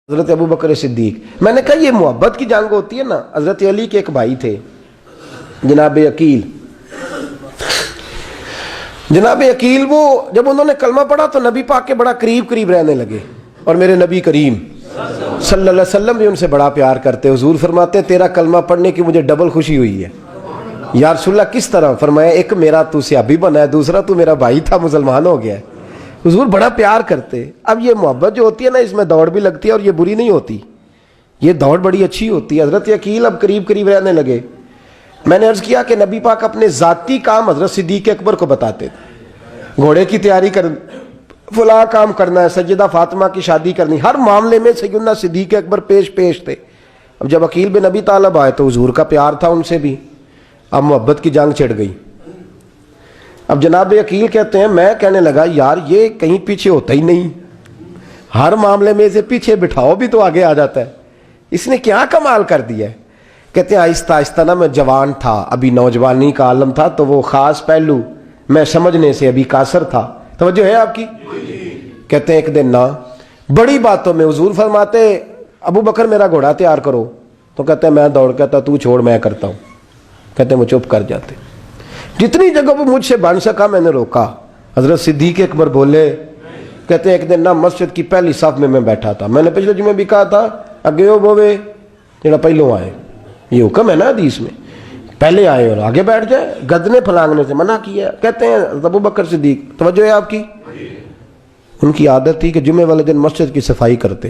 حضرت ابو بکر صدیق. میں نے کہا یہ محبت کی جنگ ہوتی ہے نا. حضرت علی کے ایک بھائی تھے جناب عقیل. جناب عقیل وہ جب انہوں نے کلمہ پڑھا تو نبی پاک کے بڑا قریب رہنے لگے, اور میرے نبی کریم صلی اللہ علیہ وسلم بھی ان سے بڑا پیار کرتے. حضور فرماتے تیرا کلمہ پڑھنے کی مجھے ڈبل خوشی ہوئی ہے. یا رسول اللہ کس طرح؟ فرمایا ایک میرا تو صحابی بنا ہے, دوسرا تو میرا بھائی تھا مسلمان ہو گیا ہے. حضور بڑا پیار کرتے. اب یہ محبت جو ہوتی ہے نا اس میں دوڑ بھی لگتی ہے اور یہ بری نہیں ہوتی, یہ دوڑ بڑی اچھی ہوتی ہے. حضرت عقیل اب قریب رہنے لگے. میں نے عرض کیا کہ نبی پاک اپنے ذاتی کام حضرت صدیق اکبر کو بتاتے تھے. گھوڑے کی تیاری کر, فلاں کام کرنا ہے, سیدہ فاطمہ کی شادی کرنی, ہر معاملے میں سیدنا صدیق اکبر پیش تھے. اب جب عقیل بن ابی طالب آئے تو حضور کا پیار تھا ان سے بھی, اب محبت کی جنگ چھڑ گئی. اب جناب عقیل کہتے ہیں میں کہنے لگا یار یہ کہیں پیچھے ہوتا ہی نہیں, ہر معاملے میں اسے پیچھے بٹھاؤ بھی تو آگے آ جاتا ہے, اس نے کیا کمال کر دیا ہے. کہتے ہیں آہستہ نا میں جوان تھا, ابھی نوجوانی کا عالم تھا, تو وہ خاص پہلو میں سمجھنے سے ابھی قاصر تھا. توجہ ہے آپ کی؟ کہتے ہیں ایک دن نا بڑی باتوں میں حضور فرماتے ابو بکر میرا گھوڑا تیار کرو, تو کہتے ہیں میں دوڑ, کہتا تو چھوڑ میں کرتا ہوں. کہتے ہیں وہ چپ کر جاتے. جتنی جگہ وہ مجھ سے بن سکا میں نے روکا. حضرت صدیق اکبر بولے, کہتے ہیں ایک دن نا مسجد کی پہلی صف میں بیٹھا تھا. میں نے پچھلے جمعے بھی کہا تھا اگے ہو بوے جڑا پہلوں آئے, یہ حکم ہے نا حدیث میں, پہلے آئے اور آگے بیٹھ جائے, گدنے پھلانگنے سے منع کیا. کہتے ہیں ابو بکر صدیق, توجہ ہے آپ کی, ان کی عادت تھی کہ جمعے والے دن مسجد کی صفائی کرتے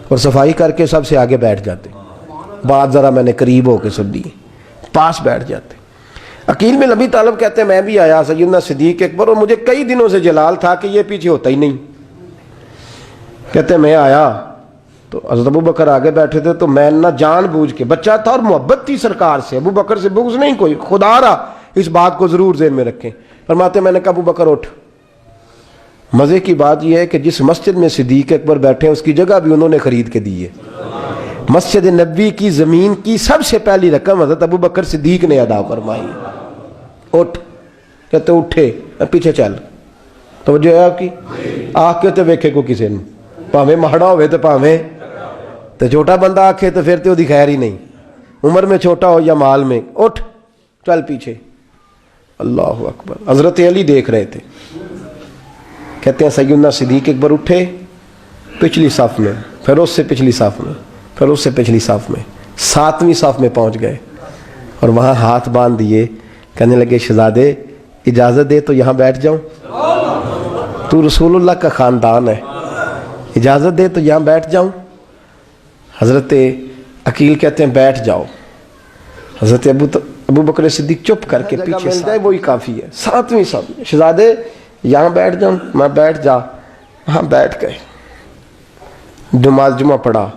اور صفائی کر کے سب سے آگے بیٹھ جاتے. بات ذرا میں نے قریب ہو کے سن دی, پاس بیٹھ جاتے. عقیل بن ابی طالب کہتے ہیں میں بھی آیا سیدنا صدیق اکبر, اور مجھے کئی دنوں سے جلال تھا کہ یہ پیچھے ہوتا ہی نہیں. کہتے ہیں میں آیا تو حضرت ابو بکر آگے بیٹھے تھے, تو میں نہ جان بوجھ کے, بچہ تھا اور محبت تھی سرکار سے, ابو بکر سے بغض نہیں کوئی, خدا رہا اس بات کو ضرور ذہن میں رکھیں. فرماتے میں نے کہا ابو بکر اٹھ. مزے کی بات یہ ہے کہ جس مسجد میں صدیق اکبر بیٹھے ہیں اس کی جگہ بھی انہوں نے خرید کے دی ہے. مسجد نبوی کی زمین کی سب سے پہلی رقم حضرت ابو بکر صدیق نے ادا فرمائی. اٹھ. کہتے اٹھے, پیچھے چل. توجہ ہے آپ کی؟ آنکھ کے تو ویکھے کو کسی نے, پاویں ماڑا ہوئے تو پاویں تو چھوٹا بندہ آکھے تو پھر تو دی خیر ہی نہیں, عمر میں چھوٹا ہو یا مال میں. اٹھ چل پیچھے. اللہ اکبر. حضرت علی دیکھ رہے تھے. کہتے ہیں سیدنا صدیق اکبر اٹھے پچھلی صف میں, پھر اس سے پچھلی صف میں, پھر اس سے پچھلی صف میں, 7ویں صف میں پہنچ گئے اور وہاں ہاتھ باندھ دیے. کہنے لگے شہزادے اجازت دے تو یہاں بیٹھ جاؤں, تو رسول اللہ کا خاندان ہے, اجازت دے تو یہاں بیٹھ جاؤں. حضرت عقیل کہتے ہیں بیٹھ جاؤ. حضرت ابو بکر صدیق چپ کر کے پیچھے مل جائے وہی کافی ہے. 7ویں صف میں شہزادے یہاں بیٹھ جاؤں. میں بیٹھ جا. ہاں بیٹھ گئے. نماز جمعہ پڑھا,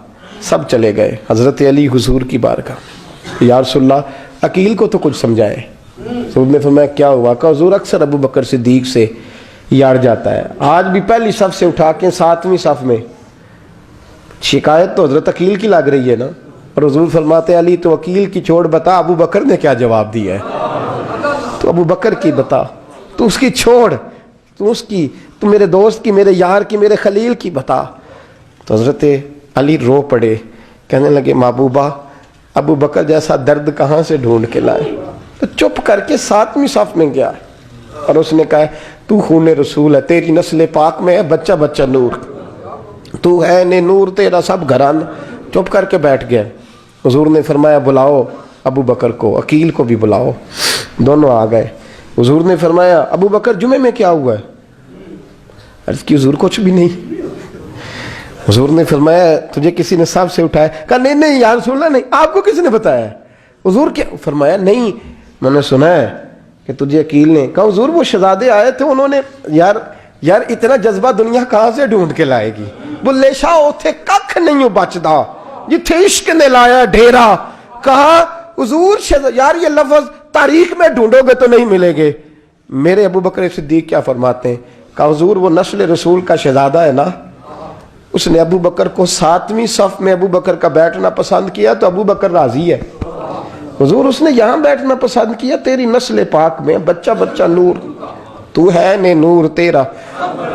سب چلے گئے. حضرت علی حضور کی بارگاہ, یا رسول اللہ عقیل کو تو کچھ سمجھائے. حضور نے فرمایا کیا ہوا؟ کہ حضور اکثر ابو بکر صدیق سے یاڑ جاتا ہے, آج بھی پہلی صف سے اٹھا کے 7ویں صف میں. شکایت تو حضرت عقیل کی لگ رہی ہے نا, اور حضور فرماتے علی تو عقیل کی چھوڑ, بتا ابو بکر نے کیا جواب دیا ہے. تو ابو بکر کی بتا, تو اس کی چھوڑ, تو اس کی, تو میرے دوست کی, میرے یار کی, میرے خلیل کی بتا. تو حضرت علی رو پڑے. کہنے لگے محبوبہ ابو بکر جیسا درد کہاں سے ڈھونڈ کے لائے. تو چپ کر کے 7ویں صف میں گیا اور اس نے کہا تو خون رسول ہے, تیری نسل پاک میں ہے بچہ بچہ نور, تو ہے نے نور تیرا سب گھران. چپ کر کے بیٹھ گئے. حضور نے فرمایا بلاؤ ابو بکر کو, عقیل کو بھی بلاؤ. دونوں آ گئے. حضور نے فرمایا ابو بکر جمعے میں کیا ہوا ہے؟ عرض کی حضور کچھ بھی نہیں. حضور نے فرمایا تجھے کسی نے صف سے اٹھایا؟ کہا نہیں یا رسول اللہ نہیں. آپ کو کس نے بتایا؟ حضور کیا؟ فرمایا نہیں میں نے سنا ہے کہ تجھے عقیل نے. کہا حضور وہ شہزادے آئے تھے, انہوں نے یار اتنا جذبہ دنیا کہاں سے ڈھونڈ کے لائے گی. بلے شاہ اوتھے ککھ نہیں بچدا جتھے عشق نے لایا ڈھیرا. کہا حضور یار یہ لفظ تاریخ میں ڈھونڈو گے تو نہیں ملے گے. میرے ابو بکر صدیق کیا فرماتے ہیں؟ کہا حضور وہ نسل رسول کا شہزادہ ہے نا, اس نے ابو بکر کو 7ویں صف میں ابو بکر کا بیٹھنا پسند کیا تو ابو بکر راضی ہے. حضور اس نے یہاں بیٹھنا پسند کیا, تیری نسل پاک میں بچہ بچہ نور, تو ہے نے نور تیرا.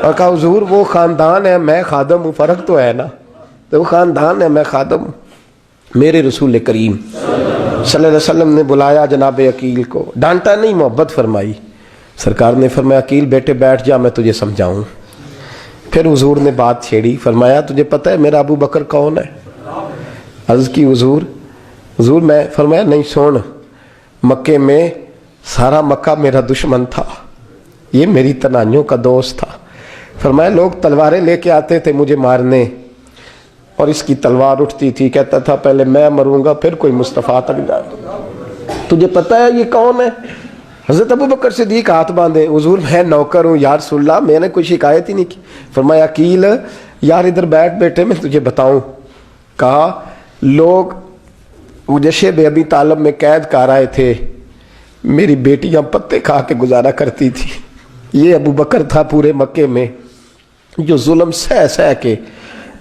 اور کہا حضور وہ خاندان ہے, میں خادم ہوں, فرق تو ہے نا. تو وہ خاندان ہے، میں خادم ہوں۔ میرے رسول کریم صلی اللہ علیہ وسلم نے بلایا جناب عقیل کو، ڈانٹا نہیں، محبت فرمائی۔ سرکار نے فرمایا عقیل بیٹے بیٹھ جا، میں تجھے سمجھاؤں۔ پھر حضور نے بات چھیڑی، فرمایا تجھے پتہ ہے میرا ابو بکر کون ہے؟ عرض کی حضور میں، فرمایا نہیں سن، مکے میں سارا مکہ میرا دشمن تھا، یہ میری تنائیوں کا دوست تھا۔ فرمایا لوگ تلواریں لے کے آتے تھے مجھے مارنے، اور اس کی تلوار اٹھتی تھی، کہتا تھا پہلے میں مروں گا پھر کوئی مصطفیٰ تک جائے۔ تجھے پتہ ہے یہ کون ہے؟ حضرت ابو بکر صدیق ہاتھ باندھے، حضور میں نوکر ہوں یا رسول اللہ، میں نے کوئی شکایت ہی نہیں کی۔ فرمایا عقیل یار ادھر بیٹھ بیٹے، میں تجھے بتاؤں۔ کہا لوگ مجھے شیب ابی طالب میں قید کر آئے تھے، میری بیٹیاں پتے کھا کے گزارا کرتی تھی، یہ ابو بکر تھا پورے مکے میں جو ظلم سہ کے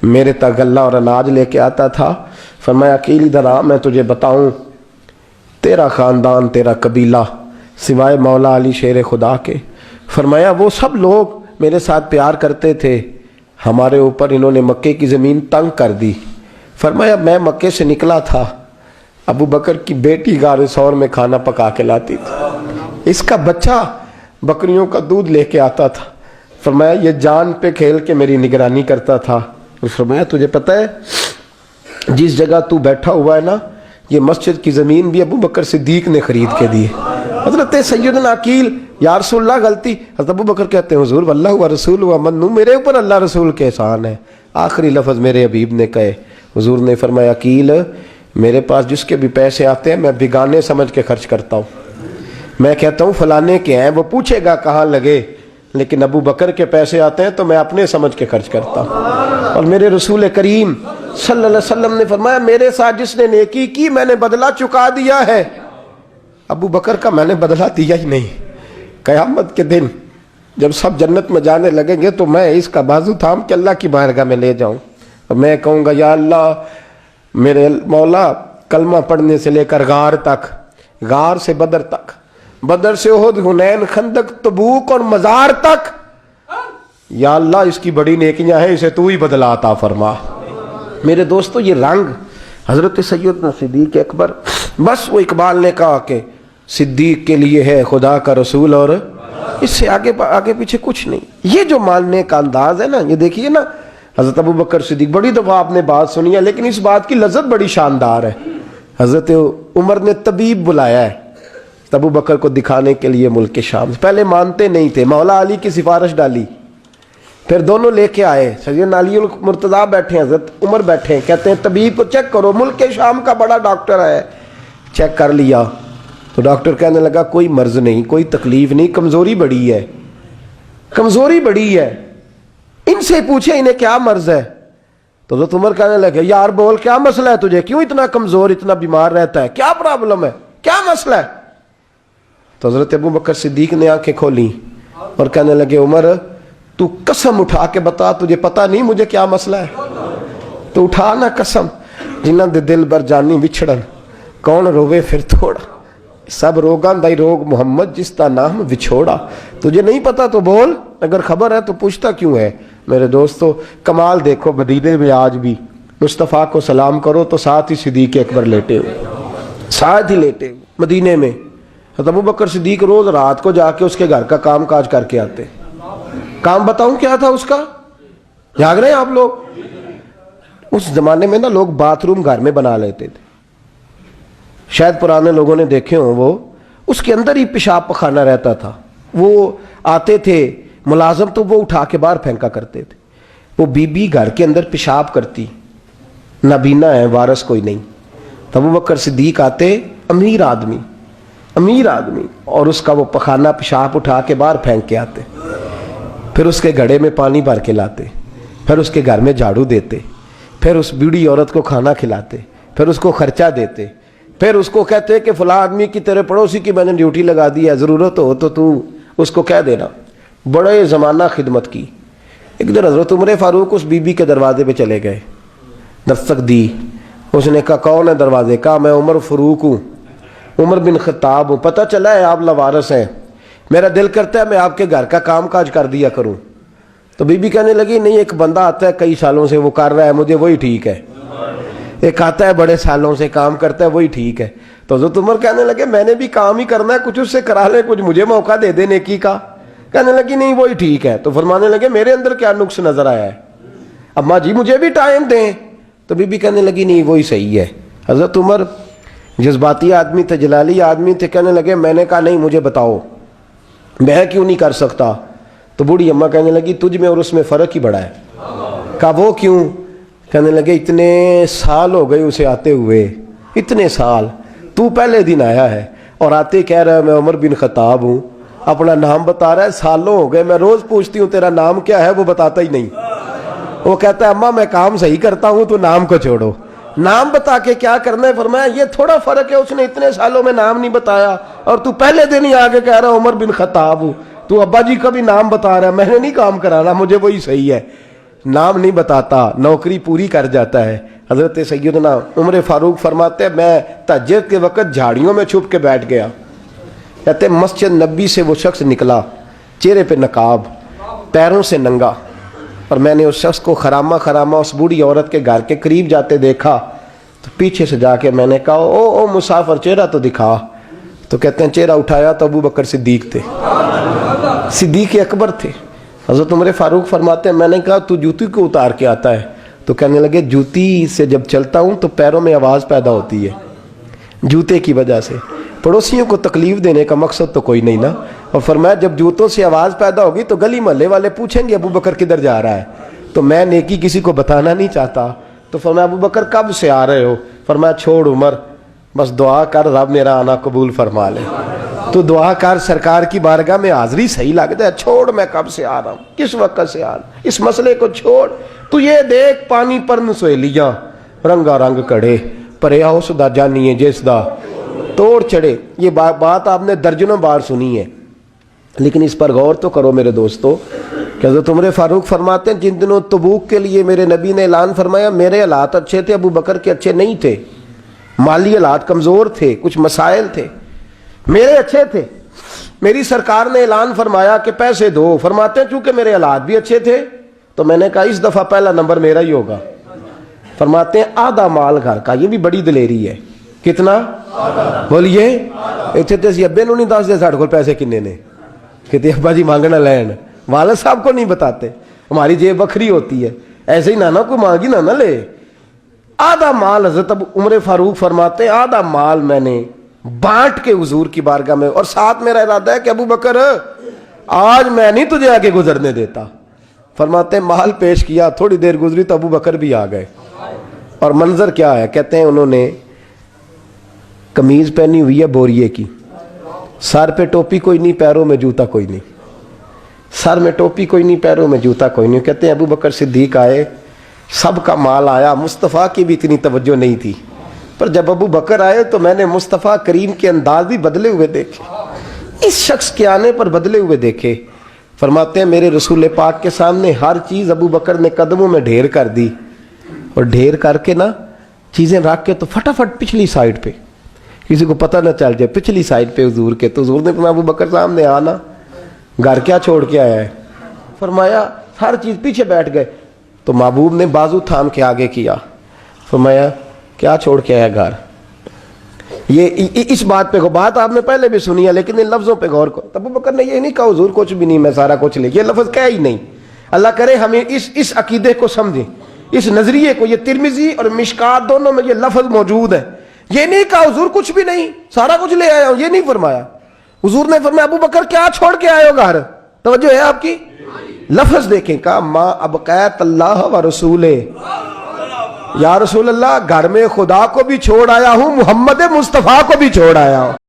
میرے تک غلہ اور اناج لے کے آتا تھا۔ فرمایا عقیل ادھر آ، میں تجھے بتاؤں، تیرا خاندان تیرا قبیلہ سوائے مولا علی شیر خدا کے، فرمایا وہ سب لوگ میرے ساتھ پیار کرتے تھے، ہمارے اوپر انہوں نے مکے کی زمین تنگ کر دی۔ فرمایا میں مکے سے نکلا تھا، ابو بکر کی بیٹی غار ثور میں کھانا پکا کے لاتی تھی، اس کا بچہ بکریوں کا دودھ لے کے آتا تھا۔ فرمایا یہ جان پہ کھیل کے میری نگرانی کرتا تھا۔ فرمایا تجھے پتہ ہے جس جگہ تو بیٹھا ہوا ہے نا، یہ مسجد کی زمین بھی ابو بکر صدیق نے خرید کے دی۔ حضرت سیدنا عقیل یا رسول اللہ غلطی، حضرت ابو بکر کہتے ہیں حضور واللہ و رسول و منو، میرے اوپر اللہ رسول کے احسان ہے۔ آخری لفظ میرے حبیب نے کہے، حضور نے فرمایا عقیل میرے پاس جس کے بھی پیسے آتے ہیں میں بگانے سمجھ کے خرچ کرتا ہوں، میں کہتا ہوں فلانے کے ہیں، وہ پوچھے گا کہاں لگے، لیکن ابو بکر کے پیسے آتے ہیں تو میں اپنے سمجھ کے خرچ کرتا ہوں۔ اور میرے رسول کریم صلی اللہ علیہ وسلم نے فرمایا میرے ساتھ جس نے نیکی کی میں نے بدلہ چکا دیا ہے، ابو بکر کا میں نے بدلہ دیا ہی نہیں۔ قیامت کے دن جب سب جنت میں جانے لگیں گے تو میں اس کا بازو تھام کے اللہ کی بارگاہ میں لے جاؤں اور میں کہوں گا یا اللہ میرے مولا، کلمہ پڑھنے سے لے کر غار تک، غار سے بدر تک، بدر سے احد، حنین، خندق، تبوک اور مزار تک، یا اللہ اس کی بڑی نیکیاں ہیں، اسے تو ہی بدلا عطا فرما۔ میرے دوستو یہ رنگ حضرت سیدنا صدیق اکبر، بس وہ اقبال نے کہا کہ صدیق کے لیے ہے خدا کا رسول اور اس سے آگے پیچھے کچھ نہیں۔ یہ جو ماننے کا انداز ہے نا، یہ دیکھیے نا، حضرت ابو بکر صدیق، بڑی دفعہ آپ نے بات سنی ہے لیکن اس بات کی لذت بڑی شاندار ہے۔ حضرت عمر نے طبیب بلایا ہے ابو بکر کو دکھانے کے لیے ملک شام، پہلے مانتے نہیں تھے، مولا علی کی سفارش ڈالی، پھر دونوں لے کے آئے، سیدنا علی المرتضیٰ بیٹھے ہیں، حضرت عمر بیٹھے ہیں، کہتے ہیں طبیب کو چیک کرو، ملک شام کا بڑا ڈاکٹر ہے۔ چیک کر لیا تو ڈاکٹر کہنے لگا کوئی مرض نہیں، کوئی تکلیف نہیں، کمزوری بڑی ہے، کمزوری بڑی ہے، ان سے پوچھے انہیں کیا مرض ہے۔ تو حضرت عمر کہنے لگے یار بول کیا مسئلہ ہے تجھے، کیوں اتنا کمزور، اتنا بیمار رہتا ہے، کیا پرابلم ہے، کیا مسئلہ ہے؟ تو حضرت ابو بکر صدیق نے آنکھیں کھولیں اور کہنے لگے عمر تو قسم اٹھا کے بتا، تجھے پتا نہیں مجھے کیا مسئلہ ہے؟ تو اٹھا نا قسم، جنہاں دے دل بر جانی بچھڑن، کون روے پھر تھوڑا، سب روگاں دائی روگ محمد جس کا نام وچھوڑا۔ تجھے نہیں پتا تو بول، اگر خبر ہے تو پوچھتا کیوں ہے؟ میرے دوستو کمال دیکھو، مدینے میں آج بھی مصطفیٰ کو سلام کرو تو ساتھ ہی صدیق اکبر لیٹے ہوئے، ساتھ ہی لیٹے ہوئے مدینے میں۔ ابو بکر صدیق روز رات کو جا کے اس کے گھر کا کام کاج کر کے آتے۔ کام بتاؤں کیا تھا اس کا، جاگ رہے ہیں آپ لوگ؟ اس زمانے میں نا لوگ باتھ روم گھر میں بنا لیتے تھے، شاید پرانے لوگوں نے دیکھے ہوں، وہ اس کے اندر ہی پیشاب پخانہ رہتا تھا، وہ آتے تھے ملازم تو وہ اٹھا کے باہر پھینکا کرتے تھے۔ وہ بی بی گھر کے اندر پیشاب کرتی، نابینا ہے، وارث کوئی نہیں، تو ابو بکر صدیق آتے، امیر آدمی، اور اس کا وہ پخانہ پیشاب اٹھا کے باہر پھینک کے آتے، پھر اس کے گھڑے میں پانی بھر کے لاتے، پھر اس کے گھر میں جھاڑو دیتے، پھر اس بوڑھی عورت کو کھانا کھلاتے، پھر اس کو خرچہ دیتے، پھر اس کو کہتے کہ فلاں آدمی کی تیرے پڑوسی کی میں نے ڈیوٹی لگا دی ہے، ضرورت ہو تو اس کو کہہ دینا۔ بڑے زمانہ خدمت کی۔ ایک دن حضرت عمر فاروق اس بی بی کے دروازے پہ چلے گئے، دستک دی، اس نے کہا کون ہے دروازے؟ کہا میں عمر فاروق ہوں، عمر بن خطاب ہوں، پتہ چلا ہے آپ لوارث ہیں، میرا دل کرتا ہے میں آپ کے گھر کا کام کاج کر دیا کروں۔ تو بی بی کہنے لگی نہیں، ایک بندہ آتا ہے کئی سالوں سے وہ کر رہا ہے مجھے وہی ٹھیک ہے، ایک آتا ہے بڑے سالوں سے کام کرتا ہے وہی ٹھیک ہے۔ تو حضرت عمر کہنے لگے میں نے بھی کام ہی کرنا ہے، کچھ اس سے کرا لیں، کچھ مجھے موقع دے دے نیکی کا۔ کہنے لگی نہیں وہی ٹھیک ہے۔ تو فرمانے لگے میرے اندر کیا نقص نظر آیا ہے، اماں جی مجھے بھی ٹائم دیں۔ تو بی بی کہنے لگی نہیں وہی صحیح ہے۔ حضرت عمر جذباتی آدمی تھے، جلالی آدمی تھے، کہنے لگے میں نے کہا نہیں مجھے بتاؤ میں کیوں نہیں کر سکتا۔ تو بوڑھی اماں کہنے لگی تجھ میں اور اس میں فرق ہی بڑا ہے۔ کہا وہ کیوں؟ کہنے لگے اتنے سال ہو گئے اسے آتے ہوئے، اتنے سال، تو پہلے دن آیا ہے اور آتے کہہ رہا ہے میں عمر بن خطاب ہوں، اپنا نام بتا رہا ہے، سالوں ہو گئے میں روز پوچھتی ہوں تیرا نام کیا ہے، وہ بتاتا ہی نہیں۔ وہ کہتا ہے اماں میں کام صحیح کرتا ہوں تو نام کو چھوڑو، نام بتا کے کیا کرنا ہے۔ فرمایا یہ تھوڑا فرق ہے، اس نے اتنے سالوں میں نام نہیں بتایا اور تو پہلے دن ہی آگے کہہ رہا عمر بن خطاب ہوں، تو ابا جی کا بھی نام بتا رہا ہے، میں نے نہیں کام کرانا، مجھے وہی صحیح ہے۔ نام نہیں بتاتا، نوکری پوری کر جاتا ہے۔ حضرت سیدنا عمر فاروق فرماتے ہیں میں تہجد کے وقت جھاڑیوں میں چھپ کے بیٹھ گیا، کہتے مسجد نبی سے وہ شخص نکلا، چہرے پہ نقاب، پیروں سے ننگا، اور میں نے اس شخص کو خرامہ اس بوڑھی عورت کے گھر کے قریب جاتے دیکھا، تو پیچھے سے جا کے میں نے کہا او مسافر چہرہ تو دکھا۔ تو کہتے ہیں چہرہ اٹھایا تو ابو بکر صدیق تھے، صدیق اکبر تھے۔ حضرت عمر فاروق فرماتے ہیں میں نے کہا تو جوتی کو اتار کے آتا ہے؟ تو کہنے لگے جوتی سے جب چلتا ہوں تو پیروں میں آواز پیدا ہوتی ہے جوتے کی وجہ سے، پڑوسیوں کو تکلیف دینے کا مقصد تو کوئی نہیں نا۔ اور فرمایا جب جوتوں سے آواز پیدا ہوگی تو گلی محلے والے پوچھیں گے ابو بکر کدھر جا رہا ہے، تو میں نیکی کسی کو بتانا نہیں چاہتا۔ تو فرمایا ابو بکر کب سے آ رہے ہو؟ فرمایا چھوڑ عمر، بس دعا کر رب میرا آنا قبول فرما لے، تو دعا کر سرکار کی بارگاہ میں حاضری صحیح لگ جائے، چھوڑ میں کب سے آ رہا ہوں، کس وقت سے آ رہا ہوں، اس مسئلے کو چھوڑ، تو یہ دیکھ پانی پر نسویلیاں رنگا رنگ کڑے پرے آؤ سدا جانیے جس دا توڑ چڑھے۔ یہ بات آپ نے درجنوں بار سنی ہے، لیکن اس پر غور تو کرو میرے دوستو کہ حضرت عمر فاروق فرماتے ہیں جن دنوں تبوک کے لیے میرے نبی نے اعلان فرمایا میرے حالات اچھے تھے، ابو بکر کے اچھے نہیں تھے، مالی حالات کمزور تھے، کچھ مسائل تھے، میرے اچھے تھے۔ میری سرکار نے اعلان فرمایا کہ پیسے دو، فرماتے ہیں چونکہ میرے حالات بھی اچھے تھے تو میں نے کہا اس دفعہ پہلا نمبر میرا ہی ہوگا۔ فرماتے ہیں آدھا مال گھر کا، یہ بھی بڑی دلیری ہے۔ کتنا؟ بولیے اتنے تے ابے نو نہیں دس دے ساڑھے کو پیسے کنے نے، کہتے ابا جی مانگنا لین، والد صاحب کو نہیں بتاتے، ہماری جیب بکھری ہوتی ہے، ایسے ہی نانا کو مانگی نہ لے۔ آدھا مال حضرت عمر فاروق فرماتے ہیں آدھا مال میں نے بانٹ کے حضور کی بارگاہ میں، اور ساتھ میرا ارادہ ہے کہ ابو بکر آج میں نہیں تجھے آگے گزرنے دیتا۔ فرماتے ہیں مال پیش کیا، تھوڑی دیر گزری تو ابو بکر بھی آ گئے، اور منظر کیا ہے؟ کہتے ہیں انہوں نے قمیض پہنی ہوئی ہے بوریے کی، سر پہ ٹوپی کوئی نہیں، پیروں میں جوتا کوئی نہیں، سر میں ٹوپی کوئی نہیں، پیروں میں جوتا کوئی نہیں۔ کہتے ہیں ابو بکر صدیق آئے، سب کا مال آیا، مصطفیٰ کی بھی اتنی توجہ نہیں تھی، پر جب ابو بکر آئے تو میں نے مصطفیٰ کریم کے انداز بھی بدلے ہوئے دیکھے، اس شخص کے آنے پر بدلے ہوئے دیکھے۔ فرماتے ہیں میرے رسول پاک کے سامنے ہر چیز ابو بکر نے قدموں میں ڈھیر کر دی، اور ڈھیر کر کے نا چیزیں رکھ کے تو فٹافٹ پچھلی سائڈ پہ، کسی کو پتہ نہ چل جائے، پچھلی سائڈ پہ حضور کے۔ تو حضور نے فرمایا ابو بکر سامنے آنا، گھر کیا چھوڑ کے آیا ہے؟ فرمایا ہر چیز، پیچھے بیٹھ گئے۔ تو محبوب نے بازو تھام کے آگے کیا، فرمایا کیا چھوڑ کے آیا گھر؟ یہ اس بات پہ بات آپ نے پہلے بھی سنی ہے، لیکن ان لفظوں پہ غور کرو۔ ابو بکر نے یہ نہیں کہا حضور کچھ بھی نہیں میں سارا کچھ لے، یہ لفظ کہا ہی نہیں۔ اللہ کرے ہمیں اس عقیدے کو سمجھیں، اس نظریے کو۔ یہ ترمذی اور مشکات دونوں میں یہ لفظ موجود ہے۔ یہ نہیں کہا حضور کچھ بھی نہیں سارا کچھ لے آیا ہوں، یہ نہیں فرمایا۔ حضور نے فرمایا ابو بکر کیا چھوڑ کے آئے ہو گھر؟ توجہ ہے آپ کی؟ لفظ دیکھیں، کہا ما ابقیت اللہ و رسولہ، یا رسول اللہ گھر میں خدا کو بھی چھوڑ آیا ہوں، محمد مصطفیٰ کو بھی چھوڑ آیا ہوں۔